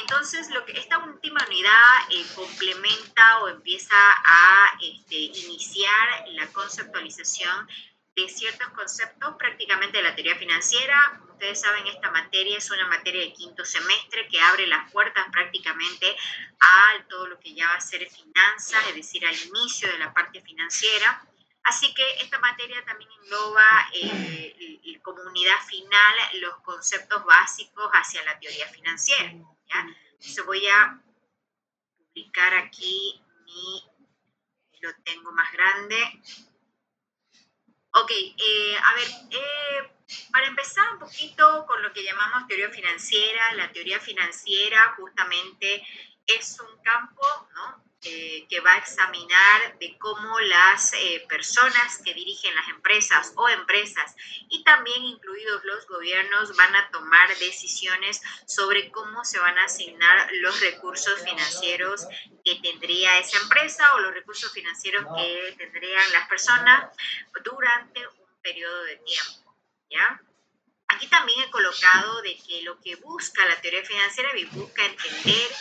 Entonces, esta última unidad complementa o empieza a iniciar la conceptualización de ciertos conceptos prácticamente de la teoría financiera. Como ustedes saben, esta materia es una materia de quinto semestre que abre las puertas prácticamente a todo lo que ya va a ser finanzas, es decir, al inicio de la parte financiera. Así que esta materia también engloba como unidad final los conceptos básicos hacia la teoría financiera, ¿ya? Entonces voy a publicar aquí lo tengo más grande. Ok, a ver, para empezar un poquito con lo que llamamos teoría financiera, la teoría financiera justamente es un campo, ¿no? Que va a examinar de cómo las personas que dirigen las empresas o empresas y también incluidos los gobiernos van a tomar decisiones sobre cómo se van a asignar los recursos financieros que tendría esa empresa o los recursos financieros que tendrían las personas durante un periodo de tiempo, ¿ya? Aquí también he colocado de que lo que busca la teoría financiera busca entender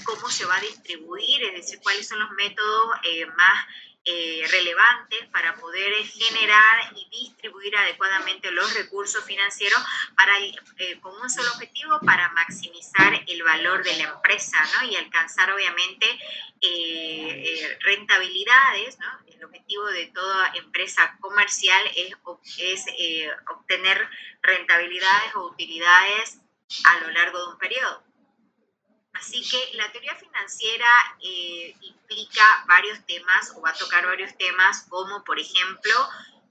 cómo se va a distribuir, es decir, cuáles son los métodos más relevantes para poder generar y distribuir adecuadamente los recursos financieros con un solo objetivo, para maximizar el valor de la empresa, ¿no? Y alcanzar obviamente rentabilidades, ¿no? El objetivo de toda empresa comercial es obtener rentabilidades o utilidades a lo largo de un periodo. Así que la teoría financiera implica varios temas o va a tocar varios temas, como por ejemplo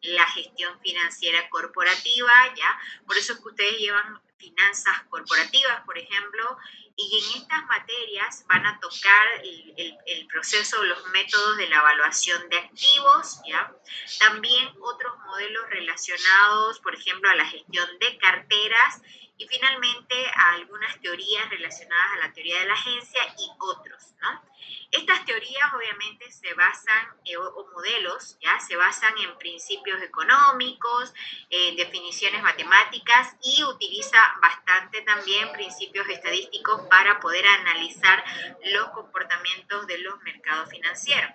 la gestión financiera corporativa, ¿ya? Por eso es que ustedes llevan finanzas corporativas, por ejemplo, y en estas materias van a tocar el proceso, los métodos de la evaluación de activos, ¿ya? También otros modelos relacionados, por ejemplo, a la gestión de carteras, y finalmente a algunas teorías relacionadas a la teoría de la agencia y otros, ¿no? Estas teorías obviamente se basan, o modelos, ¿ya? Se basan en principios económicos, definiciones matemáticas, y utiliza bastante también principios estadísticos para poder analizar los comportamientos de los mercados financieros.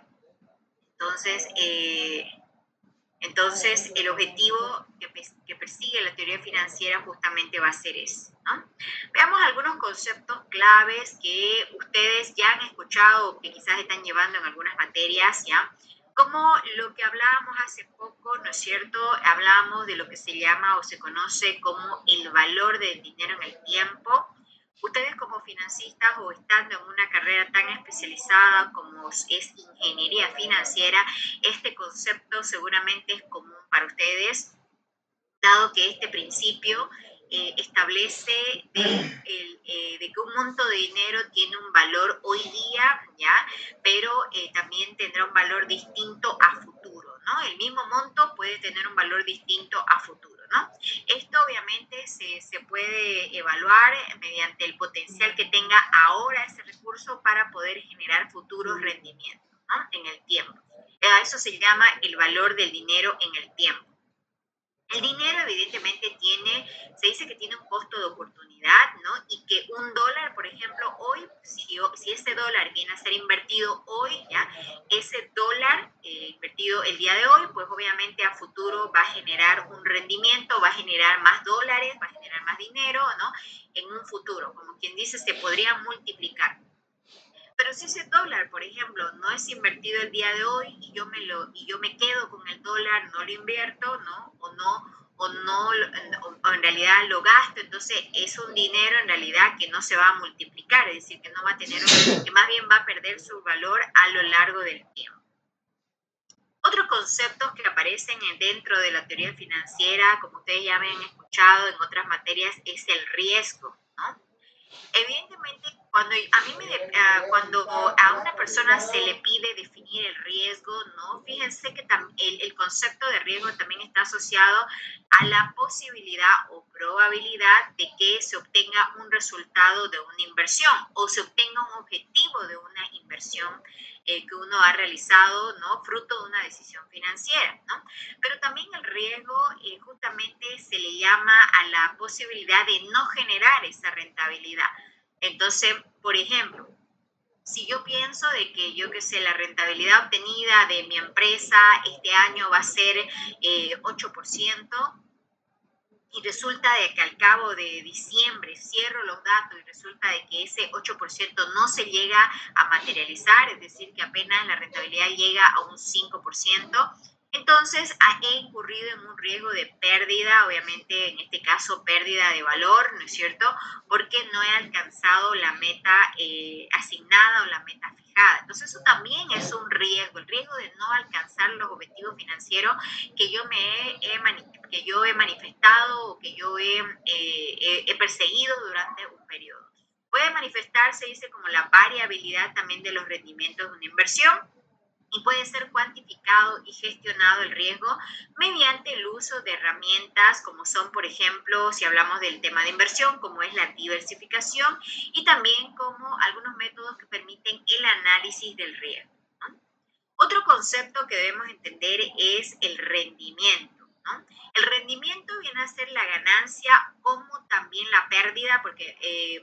Entonces, el objetivo que persigue la teoría financiera justamente va a ser ese, ¿no? Veamos algunos conceptos claves que ustedes ya han escuchado o que quizás están llevando en algunas materias, ¿ya? Como lo que hablábamos hace poco, ¿no es cierto? Hablábamos de lo que se llama o se conoce como el valor del dinero en el tiempo. Ustedes como financistas o estando en una carrera tan especializada como es ingeniería financiera, este concepto seguramente es común para ustedes, dado que este principio establece de que un monto de dinero tiene un valor hoy día, ¿ya? Pero también tendrá un valor distinto a futuro, ¿no? El mismo monto puede tener un valor distinto a futuro, ¿no? Esto obviamente se puede evaluar mediante el potencial que tenga ahora ese recurso para poder generar futuros rendimientos, ¿no? En el tiempo. A eso se llama el valor del dinero en el tiempo. El dinero evidentemente se dice que tiene un costo de oportunidad, ¿no? Y que un dólar, por ejemplo, hoy, si ese dólar viene a ser invertido hoy, ¿ya? Ese dólar invertido el día de hoy, pues obviamente a futuro va a generar un rendimiento, va a generar más dólares, va a generar más dinero, ¿no? En un futuro, como quien dice, se podría multiplicar. Pero si ese dólar, por ejemplo, no es invertido el día de hoy y yo me quedo con el dólar, no lo invierto, ¿no? O en realidad lo gasto, entonces es un dinero en realidad que no se va a multiplicar, es decir, que no va a tener, que más bien va a perder su valor a lo largo del tiempo. Otros conceptos que aparecen dentro de la teoría financiera, como ustedes ya habían escuchado en otras materias, es el riesgo, ¿no? Evidentemente, cuando a una persona se le pide definir el riesgo, ¿no? Fíjense que el concepto de riesgo también está asociado a la posibilidad o probabilidad de que se obtenga un resultado de una inversión o se obtenga un objetivo de una inversión que uno ha realizado, ¿no? Fruto de una decisión financiera, ¿no? Pero también el riesgo justamente se le llama a la posibilidad de no generar esa rentabilidad. Entonces, por ejemplo, si yo pienso de que yo qué sé, la rentabilidad obtenida de mi empresa este año va a ser 8%, y resulta de que al cabo de diciembre cierro los datos y resulta de que ese 8% no se llega a materializar, es decir, que apenas la rentabilidad llega a un 5%, entonces he incurrido en un riesgo de pérdida, obviamente en este caso pérdida de valor, ¿no es cierto? Porque no he alcanzado la meta asignada o la meta fijada. Entonces eso también es un riesgo, el riesgo de no alcanzar los objetivos financieros que yo que yo he manifestado o que yo he perseguido durante un periodo. Puede manifestarse, dice, como la variabilidad también de los rendimientos de una inversión y puede ser cuantificado y gestionado el riesgo mediante el uso de herramientas como son, por ejemplo, si hablamos del tema de inversión, como es la diversificación y también como algunos métodos que permiten el análisis del riesgo. Otro concepto que debemos entender es el rendimiento, ¿no? El rendimiento viene a ser la ganancia como también la pérdida, porque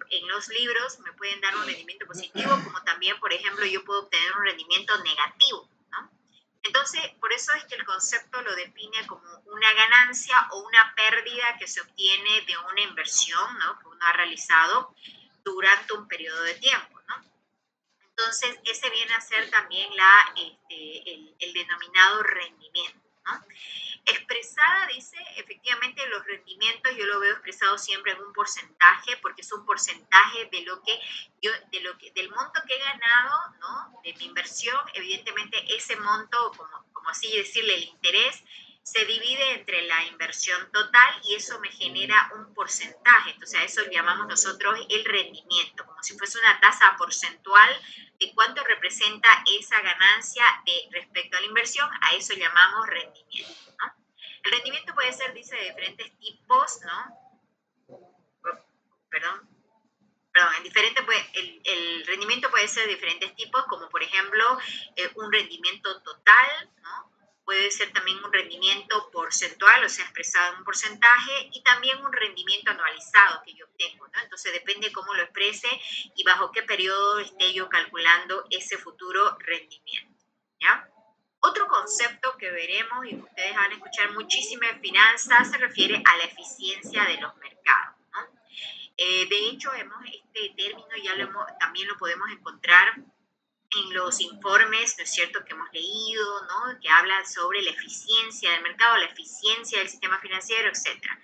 en los libros me pueden dar un rendimiento positivo, como también, por ejemplo, yo puedo obtener un rendimiento negativo, ¿no? Entonces, por eso es que el concepto lo define como una ganancia o una pérdida que se obtiene de una inversión, ¿no? Que uno ha realizado durante un periodo de tiempo, ¿no? Entonces, ese viene a ser también el denominado rendimiento, ¿no? Expresada, dice, efectivamente los rendimientos yo lo veo expresado siempre en un porcentaje, porque es un porcentaje de lo que del monto que he ganado, ¿no? De mi inversión, evidentemente ese monto, como así decirle, el interés, se divide entre la inversión total y eso me genera un porcentaje. Entonces a eso llamamos nosotros el rendimiento, como si fuese una tasa porcentual de cuánto representa esa ganancia respecto a la inversión, a eso llamamos rendimiento, ¿no? El rendimiento puede ser, dice, de diferentes tipos, ¿no? Perdón. El rendimiento puede ser de diferentes tipos, como por ejemplo un rendimiento total, ¿no? Puede ser también un rendimiento porcentual, o sea, expresado en un porcentaje, y también un rendimiento anualizado que yo obtengo, ¿no? Entonces depende cómo lo exprese y bajo qué periodo esté yo calculando ese futuro rendimiento, ¿ya? Otro concepto que veremos y que ustedes van a escuchar muchísimo en finanzas se refiere a la eficiencia de los mercados, ¿no? De hecho, este término también lo podemos encontrar en los informes, ¿no es cierto?, que hemos leído, ¿no?, que hablan sobre la eficiencia del mercado, la eficiencia del sistema financiero, etcétera.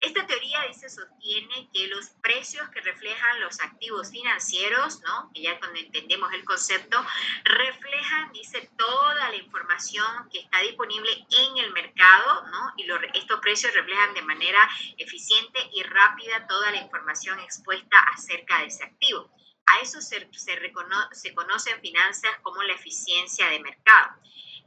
Esta teoría, dice, sostiene que los precios que reflejan los activos financieros, ¿no? Que ya cuando entendemos el concepto, reflejan, dice, toda la información que está disponible en el mercado, ¿no? Y estos precios reflejan de manera eficiente y rápida toda la información expuesta acerca de ese activo. A eso se conoce en finanzas como la eficiencia de mercado.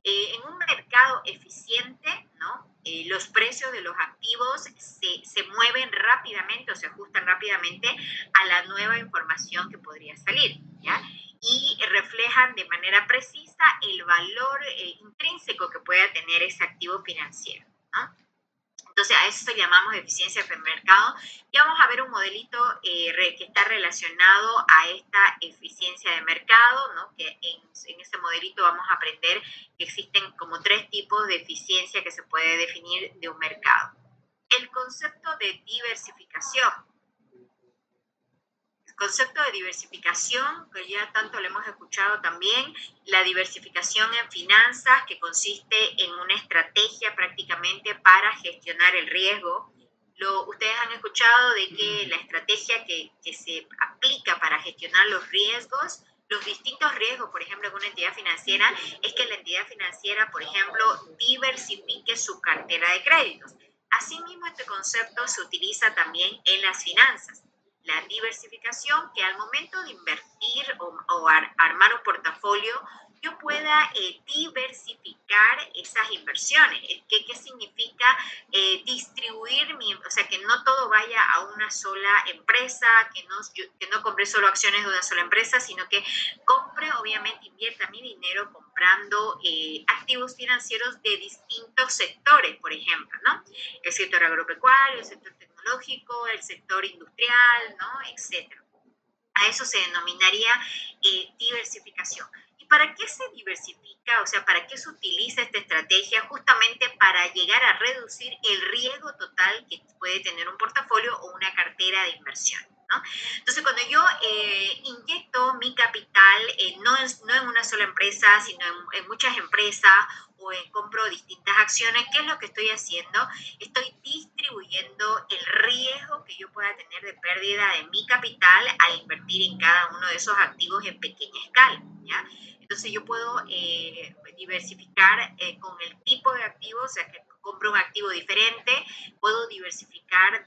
En un mercado eficiente, ¿no? Los precios de los activos se mueven rápidamente o se ajustan rápidamente a la nueva información que podría salir, ¿ya? Y reflejan de manera precisa el valor intrínseco que pueda tener ese activo financiero, ¿no? Entonces, a eso llamamos eficiencia de mercado. Y vamos a ver un modelito que está relacionado a esta eficiencia de mercado, ¿no? Que en ese modelito vamos a aprender que existen como 3 tipos de eficiencia que se puede definir de un mercado. El concepto de diversificación. Concepto de diversificación, que ya tanto lo hemos escuchado también, la diversificación en finanzas, que consiste en una estrategia prácticamente para gestionar el riesgo. Ustedes han escuchado de que la estrategia que se aplica para gestionar los distintos riesgos, por ejemplo, en una entidad financiera, es que la entidad financiera, por ejemplo, diversifique su cartera de créditos. Asimismo, este concepto se utiliza también en las finanzas. La diversificación, que al momento de invertir o armar un portafolio, yo pueda diversificar esas inversiones. ¿Qué significa distribuir o sea, que no todo vaya a una sola empresa, que no compre solo acciones de una sola empresa, sino que compre, obviamente, invierta mi dinero comprando activos financieros de distintos sectores, por ejemplo, ¿no? El sector agropecuario, el sector tecnológico, el sector industrial, ¿no? Etcétera. A eso se denominaría diversificación. ¿Y para qué se diversifica? O sea, ¿para qué se utiliza esta estrategia? Justamente para llegar a reducir el riesgo total que puede tener un portafolio o una cartera de inversión, ¿no? Entonces, cuando yo inyecto mi capital, no en una sola empresa, sino en muchas empresas, o compro distintas acciones, ¿qué es lo que estoy haciendo? Estoy distribuyendo el riesgo que yo pueda tener de pérdida de mi capital al invertir en cada uno de esos activos en pequeña escala, ¿ya? Entonces yo puedo diversificar con el tipo de activo, o sea, que compro un activo diferente, puedo diversificar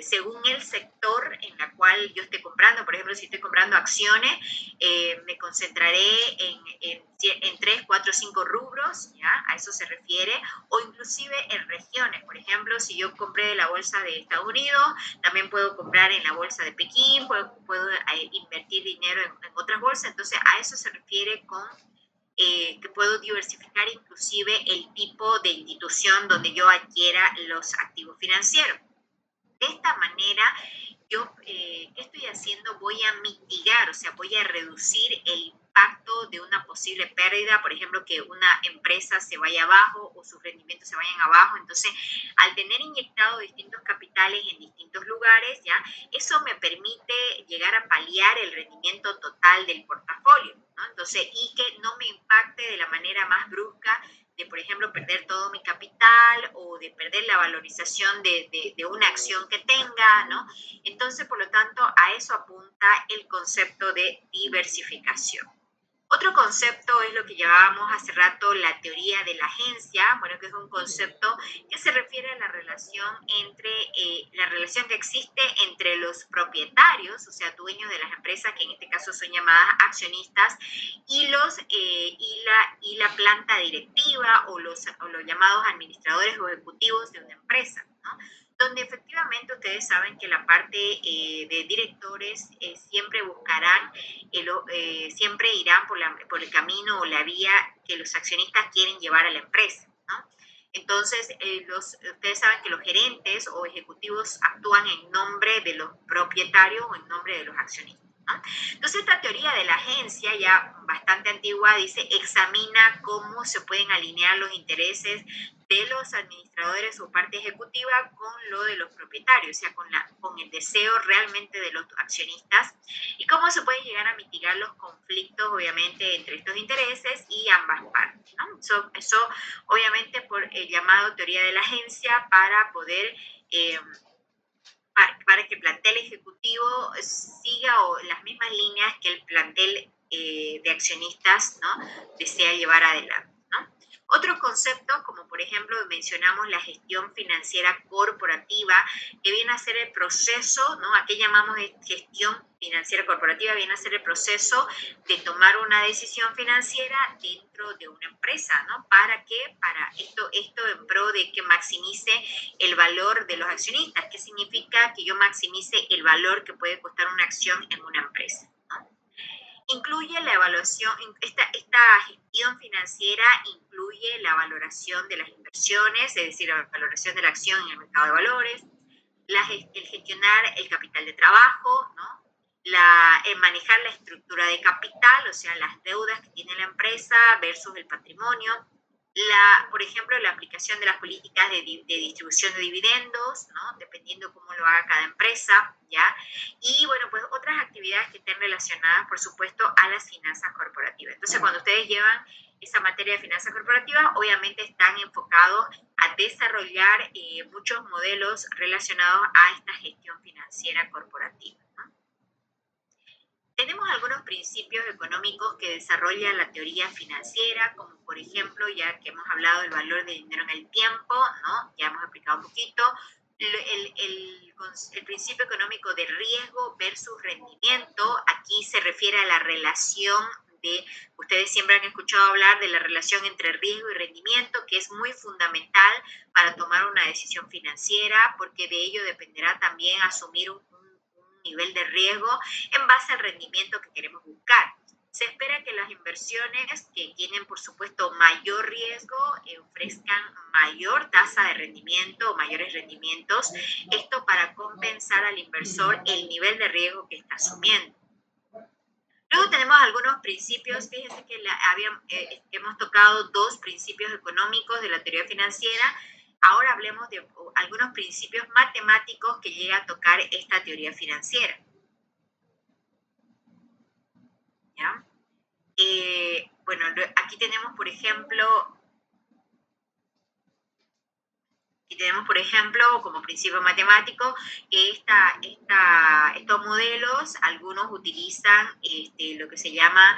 según el sector en la cual yo esté comprando. Por ejemplo, si estoy comprando acciones, me concentraré en 3, 4, 5 rubros, ¿ya? A eso se refiere, o inclusive en regiones. Por ejemplo, si yo compré de la bolsa de Estados Unidos, también puedo comprar en la bolsa de Pekín, puedo invertir dinero en otras bolsas. Entonces, a eso se refiere con que puedo diversificar inclusive el tipo de institución donde yo adquiera los activos financieros. De esta manera, yo, ¿qué estoy haciendo? Voy a mitigar, o sea, voy a reducir el impacto de una posible pérdida, por ejemplo, que una empresa se vaya abajo o sus rendimientos se vayan abajo. Entonces, al tener inyectado distintos capitales en distintos lugares, ya, eso me permite llegar a paliar el rendimiento total del portafolio, ¿no? Entonces, y que no me impacte de la manera más brusca de, por ejemplo, perder todo mi capital o de perder la valorización de una acción que tenga, ¿no? Entonces, por lo tanto, a eso apunta el concepto de diversificación. Otro concepto es lo que llamábamos hace rato la teoría de la agencia, bueno, que es un concepto que se refiere a la relación la relación que existe entre los propietarios, o sea, dueños de las empresas, que en este caso son llamadas accionistas, y la planta directiva o los llamados administradores o ejecutivos de una empresa, ¿no? Donde efectivamente ustedes saben que la parte de directores siempre buscarán, siempre irán por el camino o la vía que los accionistas quieren llevar a la empresa, ¿no? Entonces, ustedes saben que los gerentes o ejecutivos actúan en nombre de los propietarios o en nombre de los accionistas, ¿no? Entonces, esta teoría de la agencia, ya bastante antigua, dice, examina cómo se pueden alinear los intereses de los administradores o parte ejecutiva con lo de los propietarios, o sea, con el deseo realmente de los accionistas, y cómo se pueden llegar a mitigar los conflictos, obviamente, entre estos intereses y ambas partes, ¿no? Eso obviamente, por el llamado teoría de la agencia, para poder... para que el plantel ejecutivo siga las mismas líneas que el plantel de accionistas, ¿no?, desea llevar adelante, ¿no? Otros conceptos, como por ejemplo mencionamos la gestión financiera corporativa, que viene a ser el proceso, ¿no? Aquí llamamos gestión financiera corporativa, viene a ser el proceso de tomar una decisión financiera dentro de una empresa, ¿no? ¿Para qué? Para esto en pro de que maximice el valor de los accionistas. ¿Qué significa? Que yo maximice el valor que puede costar una acción en una empresa, ¿no? Incluye la evaluación, esta gestión financiera incluye la valoración de las inversiones, es decir, la valoración de la acción en el mercado de valores, el gestionar el capital de trabajo, ¿no? El manejar la estructura de capital, o sea, las deudas que tiene la empresa versus el patrimonio, por ejemplo, la aplicación de las políticas de distribución de dividendos, ¿no? Dependiendo cómo lo haga cada empresa, ¿ya? Y bueno, pues otras actividades que estén relacionadas, por supuesto, a las finanzas corporativas. Entonces, cuando ustedes llevan esa materia de finanzas corporativas, obviamente están enfocados a desarrollar muchos modelos relacionados a esta gestión financiera corporativa, ¿no? Tenemos algunos principios económicos que desarrolla la teoría financiera, como por ejemplo, ya que hemos hablado del valor del dinero en el tiempo, ¿no? Ya hemos explicado un poquito. El principio económico de riesgo versus rendimiento, aquí se refiere a la relación ustedes siempre han escuchado hablar de la relación entre riesgo y rendimiento, que es muy fundamental para tomar una decisión financiera, porque de ello dependerá también asumir un nivel de riesgo en base al rendimiento que queremos buscar. Se espera que las inversiones que tienen, por supuesto, mayor riesgo ofrezcan mayor tasa de rendimiento o mayores rendimientos, esto para compensar al inversor el nivel de riesgo que está asumiendo. Luego tenemos algunos principios, fíjense que hemos tocado dos principios económicos de la teoría financiera. Ahora hablemos de algunos principios matemáticos que llega a tocar esta teoría financiera. ¿Ya? Bueno, aquí tenemos, por ejemplo, como principio matemático, que estos modelos, algunos utilizan lo que se llama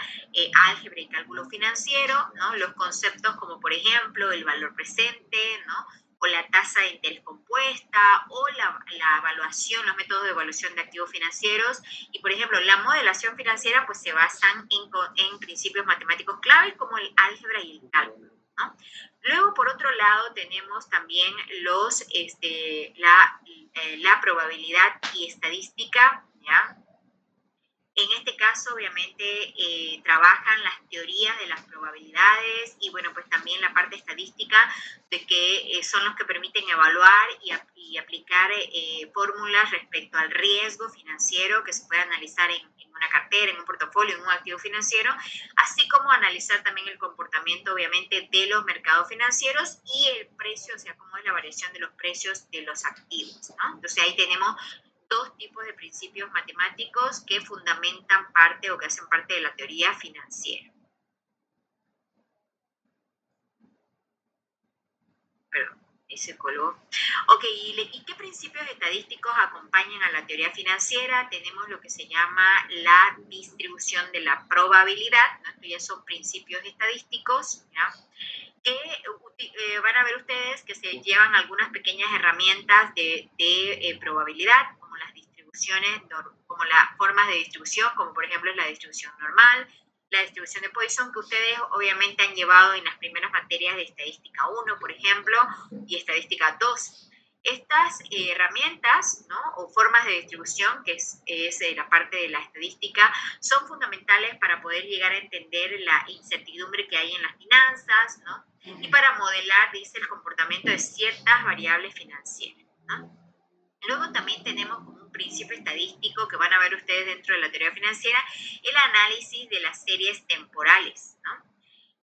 álgebra y cálculo financiero, ¿no? Los conceptos como, por ejemplo, el valor presente, ¿no? O la tasa de interés compuesta, o la evaluación, los métodos de evaluación de activos financieros. Y, por ejemplo, la modelación financiera, pues se basan en principios matemáticos claves como el álgebra y el cálculo, ¿no? Luego, por otro lado, tenemos también la probabilidad y estadística, ¿ya? En este caso, obviamente, trabajan las teorías de las probabilidades y, bueno, pues también la parte estadística de que son los que permiten evaluar y aplicar fórmulas respecto al riesgo financiero que se puede analizar en una cartera, en un portafolio, en un activo financiero, así como analizar también el comportamiento, obviamente, de los mercados financieros y el precio, o sea, cómo es la variación de los precios de los activos, ¿no? Entonces ahí tenemos dos tipos de principios matemáticos que fundamentan parte o que hacen parte de la teoría financiera. Perdón, ese color. Ok, ¿y qué principios estadísticos acompañan a la teoría financiera? Tenemos lo que se llama la distribución de la probabilidad, ¿no? Estos ya son principios estadísticos, ¿ya? Que van a ver ustedes que se llevan algunas pequeñas herramientas de probabilidad, como las distribuciones, como las formas de distribución, como por ejemplo la distribución normal, la distribución de Poisson, que ustedes obviamente han llevado en las primeras materias de estadística 1, por ejemplo, y estadística 2. Estas herramientas, ¿no? O formas de distribución, que es la parte de la estadística, son fundamentales para poder llegar a entender la incertidumbre que hay en las finanzas, ¿no? Y para modelar, dice, el comportamiento de ciertas variables financieras, ¿no? Luego también tenemos como un principio estadístico que van a ver ustedes dentro de la teoría financiera, el análisis de las series temporales, ¿no?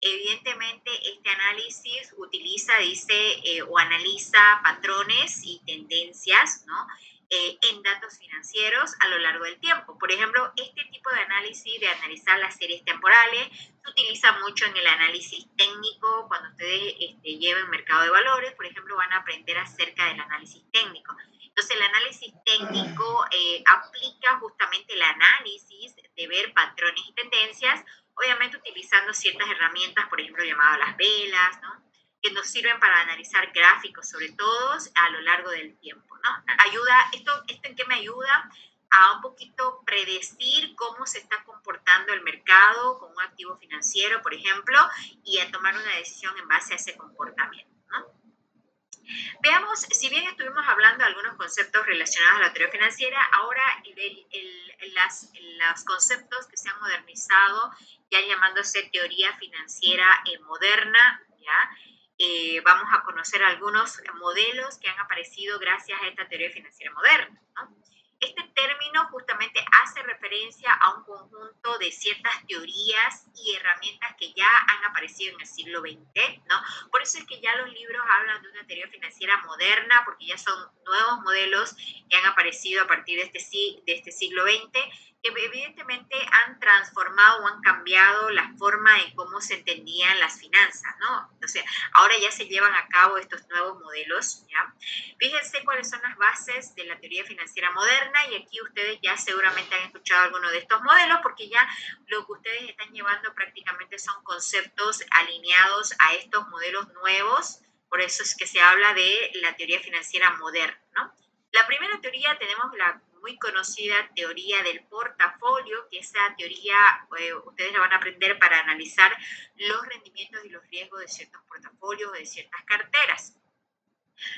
Evidentemente, este análisis utiliza, dice, o analiza patrones y tendencias, ¿no? En datos financieros a lo largo del tiempo. Por ejemplo, este tipo de análisis, de analizar las series temporales, se utiliza mucho en el análisis técnico. Cuando ustedes lleven mercado de valores, por ejemplo, van a aprender acerca del análisis técnico. Entonces, el análisis técnico aplica justamente el análisis de ver patrones y tendencias, obviamente utilizando ciertas herramientas, por ejemplo, llamadas las velas, ¿no? Que nos sirven para analizar gráficos, sobre todo a lo largo del tiempo, ¿no? ¿Esto en qué me ayuda? A un poquito predecir cómo se está comportando el mercado con un activo financiero, por ejemplo, y a tomar una decisión en base a ese comportamiento, ¿no? Veamos, si bien estuvimos hablando de algunos conceptos relacionados a la teoría financiera, ahora los conceptos que se han modernizado, ya llamándose teoría financiera moderna, ¿ya? Vamos a conocer algunos modelos que han aparecido gracias a esta teoría financiera moderna, ¿no? Este término justamente hace referencia a un conjunto de ciertas teorías y herramientas que ya han aparecido en el siglo XX, ¿no? Por eso es que ya los libros hablan de una teoría financiera moderna, porque ya son nuevos modelos que han aparecido a partir de este siglo XX, que evidentemente han transformado o han cambiado la forma en cómo se entendían las finanzas, ¿no? O sea, ahora ya se llevan a cabo estos nuevos modelos, ¿ya? Fíjense cuáles son las bases de la teoría financiera moderna, y aquí ustedes ya seguramente han escuchado alguno de estos modelos, porque ya lo que ustedes están llevando prácticamente son conceptos alineados a estos modelos nuevos. Por eso es que se habla de la teoría financiera moderna, ¿no? La primera teoría, tenemos la muy conocida teoría del portafolio, que esa teoría ustedes la van a aprender para analizar los rendimientos y los riesgos de ciertos portafolios o de ciertas carteras.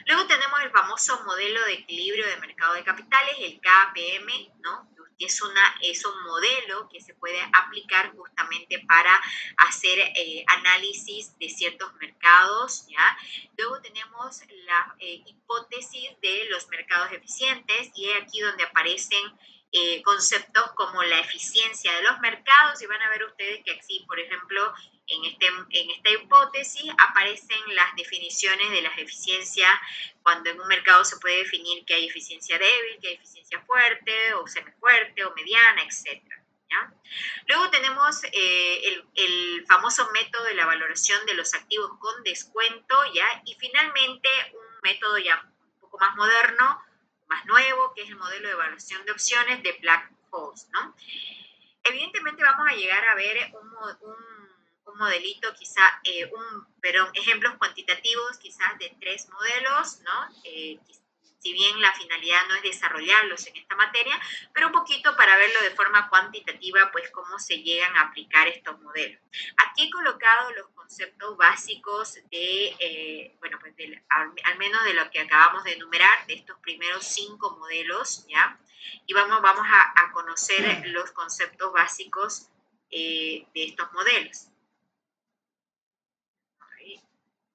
Luego tenemos el famoso modelo de equilibrio de mercado de capitales, el KPM, ¿no? Es un modelo que se puede aplicar justamente para hacer análisis de ciertos mercados, ¿ya? Luego tenemos la hipótesis de los mercados eficientes, y es aquí donde aparecen conceptos como la eficiencia de los mercados y van a ver ustedes que aquí, por ejemplo, en esta hipótesis aparecen las definiciones de las eficiencias cuando en un mercado se puede definir que hay eficiencia débil, que hay eficiencia fuerte o semifuerte o mediana, etcétera. ¿Ya? Luego tenemos el famoso método de la valoración de los activos con descuento, ¿ya? Y finalmente un método ya un poco más moderno, más nuevo, que es el modelo de evaluación de opciones de Black Holes, ¿no? Evidentemente vamos a llegar a ver un modelito, quizá, perdón, ejemplos cuantitativos quizás de 3 modelos, ¿no? Si bien la finalidad no es desarrollarlos en esta materia, pero un poquito para verlo de forma cuantitativa, pues cómo se llegan a aplicar estos modelos. Aquí he colocado los conceptos básicos de, bueno, pues al menos de lo que acabamos de enumerar, de estos primeros 5 modelos, ¿ya? Y vamos a conocer los conceptos básicos de estos modelos. Ahí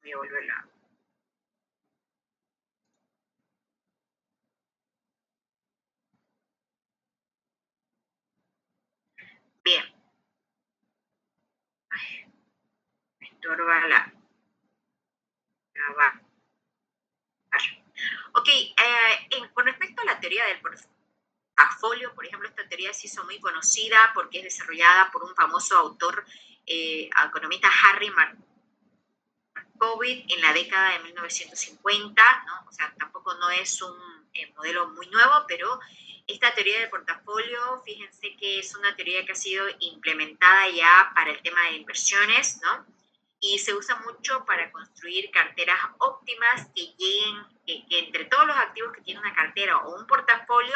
voy a volver a... Bien. Ay, me estorba la grabar. Ok, con respecto a la teoría del portafolio, por ejemplo, esta teoría se hizo muy conocida porque es desarrollada por un famoso autor, economista Harry Markowitz, en la década de 1950, ¿no? O sea, tampoco no es un modelo muy nuevo, pero esta teoría del portafolio, fíjense que es una teoría que ha sido implementada ya para el tema de inversiones, ¿no? Y se usa mucho para construir carteras óptimas que lleguen, que entre todos los activos que tiene una cartera o un portafolio,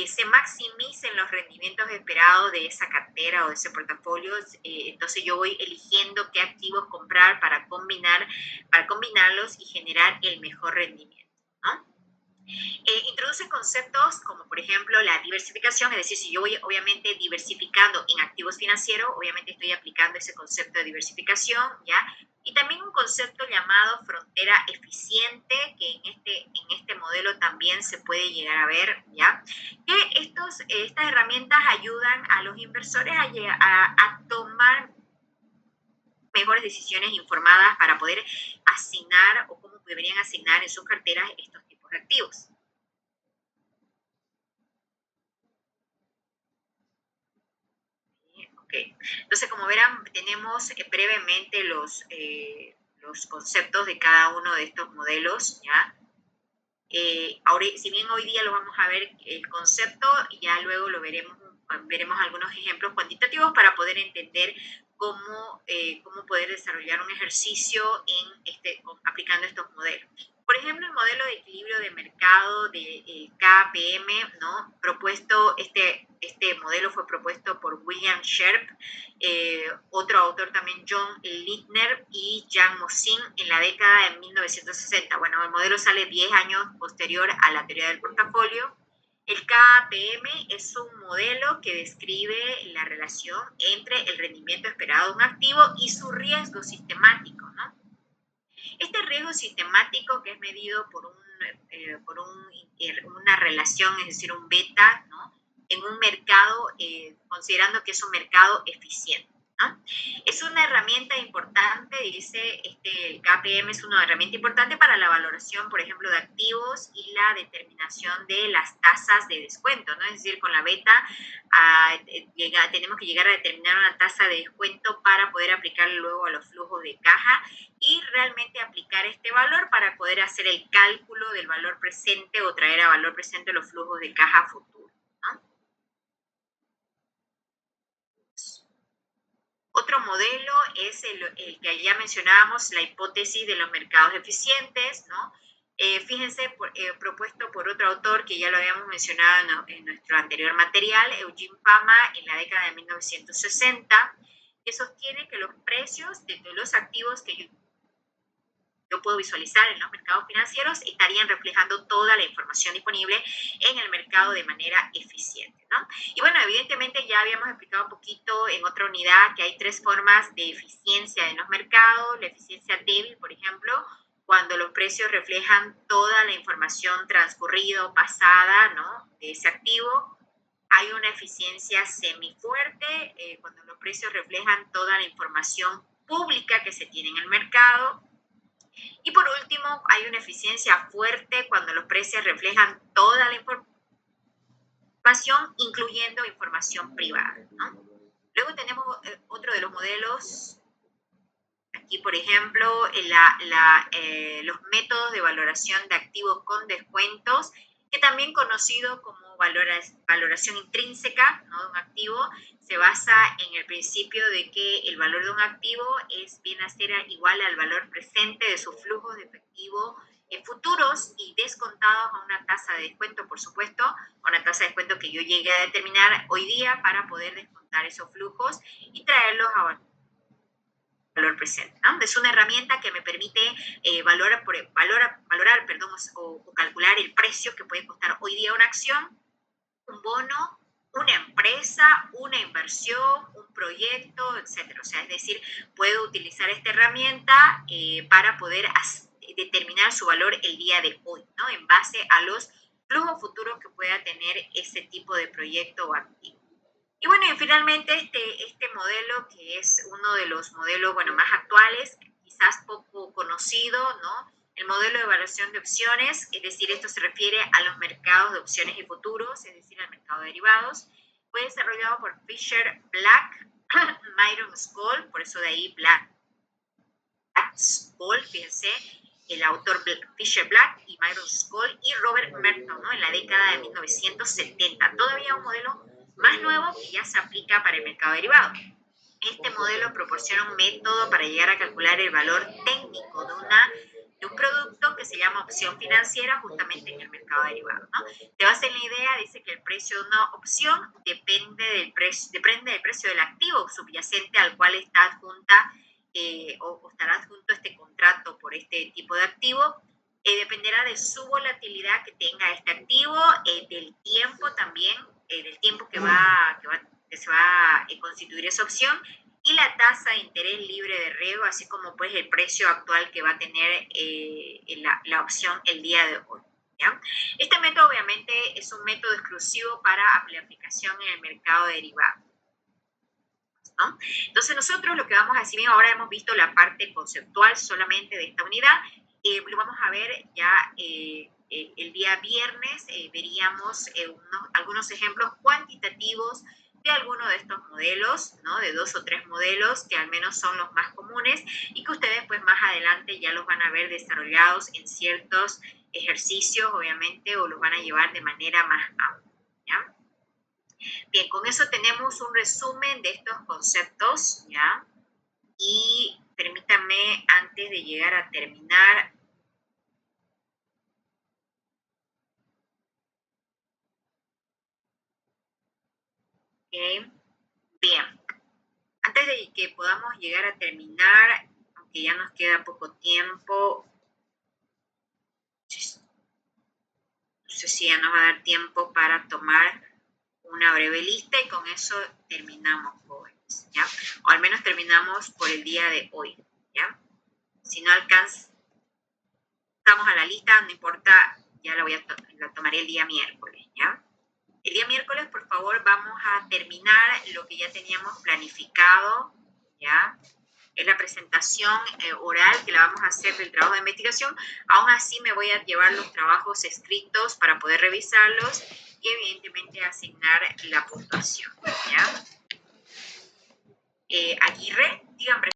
se maximicen los rendimientos esperados de esa cartera o de ese portafolio. Entonces yo voy eligiendo qué activos comprar para combinarlos y generar el mejor rendimiento, ¿no? Introduce conceptos como, por ejemplo, la diversificación, es decir, si yo voy obviamente diversificando en activos financieros, obviamente estoy aplicando ese concepto de diversificación, ¿ya? Y también un concepto llamado frontera eficiente, que en este modelo también se puede llegar a ver, ¿ya? Que estas herramientas ayudan a los inversores a tomar mejores decisiones informadas para poder asignar o cómo deberían asignar en sus carteras estos tipos de activos. Okay. Entonces, como verán, tenemos brevemente los conceptos de cada uno de estos modelos, ¿ya? Ahora, si bien hoy día lo vamos a ver el concepto, ya luego veremos algunos ejemplos cuantitativos para poder entender cómo poder desarrollar un ejercicio aplicando estos modelos. Por ejemplo, el modelo de equilibrio de mercado de KPM, ¿no? Este modelo fue propuesto por William Sharpe, otro autor también, John Littner y Jan Mosin, en la década de 1960. Bueno, el modelo sale 10 años posterior a la teoría del portafolio. El KPM es un modelo que describe la relación entre el rendimiento esperado de un activo y su riesgo sistemático, ¿no? Este riesgo sistemático, que es medido por una relación, es decir, un beta, ¿no? En un mercado, considerando que es un mercado eficiente, ¿no? Es una herramienta importante, dice el KPM es una herramienta importante para la valoración, por ejemplo, de activos y la determinación de las tasas de descuento, ¿no? Es decir, con la beta tenemos que llegar a determinar una tasa de descuento para poder aplicarlo luego a los flujos de caja y realmente aplicar este valor para poder hacer el cálculo del valor presente o traer a valor presente los flujos de caja futuros, ¿no? Otro modelo es el que ya mencionábamos, la hipótesis de los mercados eficientes, ¿no? Fíjense, propuesto por otro autor que ya lo habíamos mencionado en nuestro anterior material, Eugene Fama, en la década de 1960, que sostiene que los precios de los activos que yo puedo visualizar en los mercados financieros estarían reflejando toda la información disponible en el mercado de manera eficiente, ¿no? Y bueno, evidentemente ya habíamos explicado un poquito en otra unidad que hay 3 formas de eficiencia en los mercados. La eficiencia débil, por ejemplo, cuando los precios reflejan toda la información transcurrida o pasada, ¿no? De ese activo. Hay una eficiencia semifuerte, cuando los precios reflejan toda la información pública que se tiene en el mercado. Y por último, hay una eficiencia fuerte cuando los precios reflejan toda la información, incluyendo información privada, ¿no? Luego tenemos otro de los modelos, aquí por ejemplo, los métodos de valoración de activos con descuentos, que también conocido como valoración intrínseca, ¿no?, de un activo. Se basa en el principio de que el valor de un activo viene a ser igual al valor presente de sus flujos de efectivo futuros y descontados a una tasa de descuento, por supuesto, a una tasa de descuento que yo llegue a determinar hoy día para poder descontar esos flujos y traerlos a valor presente, ¿no? Es una herramienta que me permite valorar, o calcular el precio que puede costar hoy día una acción, un bono, una empresa, una inversión, un proyecto, etcétera. O sea, es decir, puedo utilizar esta herramienta para poder determinar su valor el día de hoy, ¿no?, en base a los flujos futuros que pueda tener ese tipo de proyecto o activo. Y bueno, y finalmente este modelo, que es uno de los modelos, bueno, más actuales, quizás poco conocido, ¿no? El modelo de evaluación de opciones, es decir, esto se refiere a los mercados de opciones y futuros, es decir, al mercado de derivados. Fue desarrollado por Fisher Black, Myron Scholl, por eso de ahí Black Scholl, fíjense, el autor Fisher Black y Myron Scholl y Robert Merton, ¿no?, en la década de 1970. Todavía un modelo más nuevo que ya se aplica para el mercado derivado. Este modelo proporciona un método para llegar a calcular el valor técnico de un producto que se llama opción financiera justamente en el mercado derivado, ¿no? Te vas en la idea, dice que el precio de una opción depende del precio del activo subyacente al cual está adjunta o estará adjunto este contrato por este tipo de activo. Dependerá de su volatilidad que tenga este activo, del tiempo también, del tiempo que se va a constituir esa opción, y la tasa de interés libre de riesgo, así como pues el precio actual que va a tener la opción el día de hoy, ¿ya? Este método obviamente es un método exclusivo para la aplicación en el mercado derivado, ¿no? Entonces nosotros lo que vamos a decir, ahora hemos visto la parte conceptual solamente de esta unidad, lo vamos a ver ya el día viernes, veríamos algunos ejemplos cuantitativos de alguno de estos modelos, ¿no?, de 2 o 3 modelos que al menos son los más comunes y que ustedes pues más adelante ya los van a ver desarrollados en ciertos ejercicios, obviamente, o los van a llevar de manera más amplia, ¿ya? Bien, con eso tenemos un resumen de estos conceptos, ¿ya? Y permítanme, antes de llegar a terminar, bien, antes de que podamos llegar a terminar, aunque ya nos queda poco tiempo, no sé si ya nos va a dar tiempo para tomar una breve lista y con eso terminamos, jóvenes, ¿ya? O al menos terminamos por el día de hoy, ¿ya? Si no alcanzamos a la lista, no importa, ya la tomaré el día miércoles, ¿ya? El día miércoles, por favor, vamos a terminar lo que ya teníamos planificado, ¿ya? Es la presentación oral que la vamos a hacer del trabajo de investigación. Aún así me voy a llevar los trabajos escritos para poder revisarlos y evidentemente asignar la puntuación, ¿ya? Aguirre, díganme.